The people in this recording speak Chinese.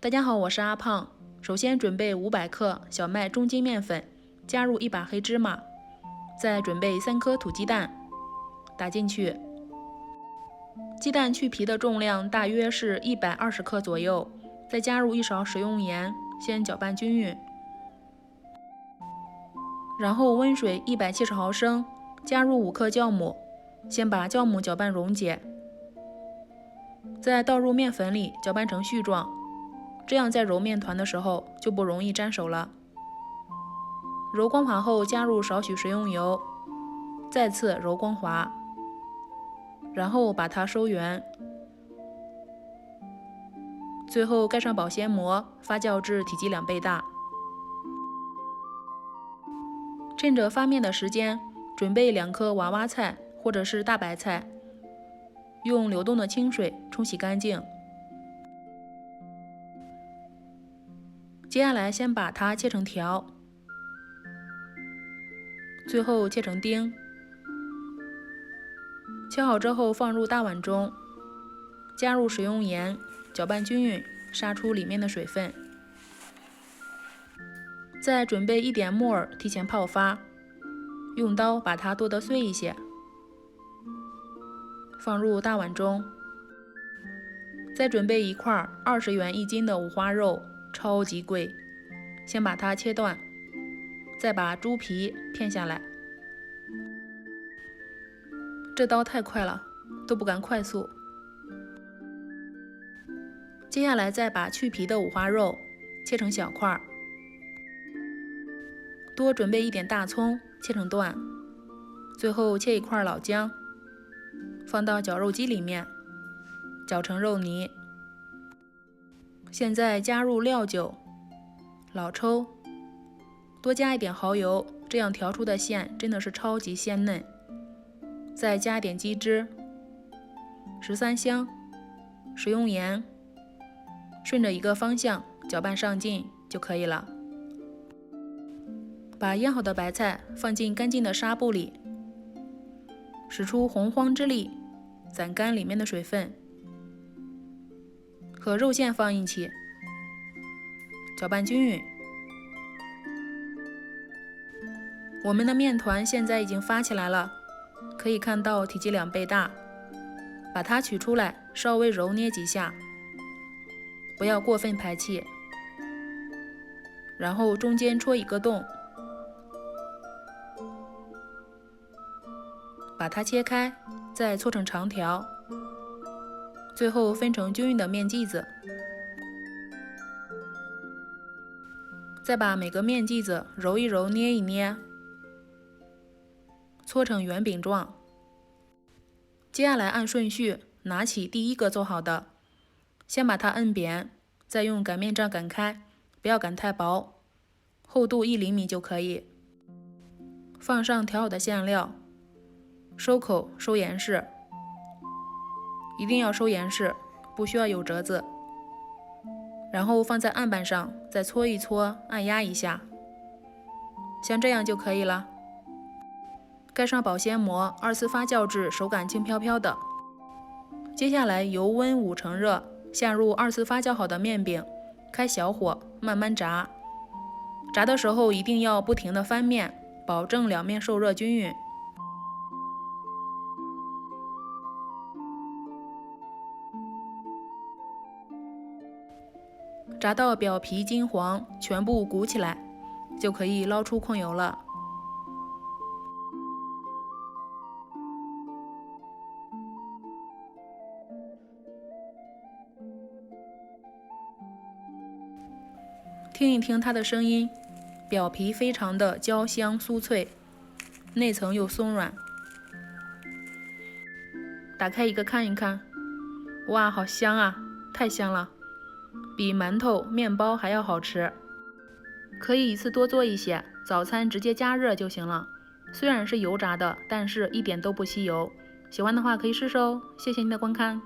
大家好，我是阿胖。首先准备500克小麦中筋面粉，加入1把黑芝麻，再准备3颗土鸡蛋，打进去。鸡蛋去皮的重量大约是120克左右，再加入1勺食用盐，先搅拌均匀。然后温水170毫升，加入5克酵母，先把酵母搅拌溶解，再倒入面粉里搅拌成絮状，这样在揉面团的时候就不容易粘手了。揉光滑后加入少许食用油，再次揉光滑，然后把它收圆，最后盖上保鲜膜，发酵至体积2倍大。趁着发面的时间，准备2颗娃娃菜或者是大白菜，用流动的清水冲洗干净。接下来先把它切成条，最后切成丁。切好之后放入大碗中，加入食用盐，搅拌均匀，杀出里面的水分。再准备1点木耳，提前泡发，用刀把它剁得碎一些，放入大碗中。再准备1块20元1斤的五花肉，超级贵，先把它切断，再把猪皮片下来。这刀太快了，都不敢快速。接下来再把去皮的五花肉切成小块，多准备1点大葱，切成段，最后切1块老姜，放到绞肉机里面搅成肉泥。现在加入料酒、老抽，多加1点蚝油，这样调出的馅真的是超级鲜嫩。再加点鸡汁、13香、食用盐，顺着一个方向搅拌上劲就可以了。把腌好的白菜放进干净的纱布里，使出洪荒之力，攒干里面的水分，和肉馅放一起，搅拌均匀。我们的面团现在已经发起来了，可以看到体积2倍大。把它取出来，稍微揉捏几下，不要过分排气，然后中间戳1个洞，把它切开，再搓成长条，最后分成均匀的面剂子。再把每个面剂子揉一揉，捏一捏，搓成圆饼状。接下来按顺序拿起第1个做好的，先把它摁扁，再用擀面杖擀开，不要擀太薄，厚度1厘米就可以。放上调好的馅料，收口收严实，一定要收严实，不需要有褶子。然后放在案板上，再搓一搓，按压一下，像这样就可以了。盖上保鲜膜，2次发酵至手感轻飘飘的。接下来油温5成热，下入2次发酵好的面饼，开小火慢慢炸。炸的时候一定要不停地翻面，保证两面受热均匀。炸到表皮金黄，全部鼓起来，就可以捞出控油了。听一听它的声音，表皮非常的焦香酥脆，内层又松软。打开一个看一看，哇，好香啊，太香了，比馒头、面包还要好吃。可以一次多做一些，早餐直接加热就行了。虽然是油炸的，但是一点都不吸油。喜欢的话可以试试哦。谢谢您的观看。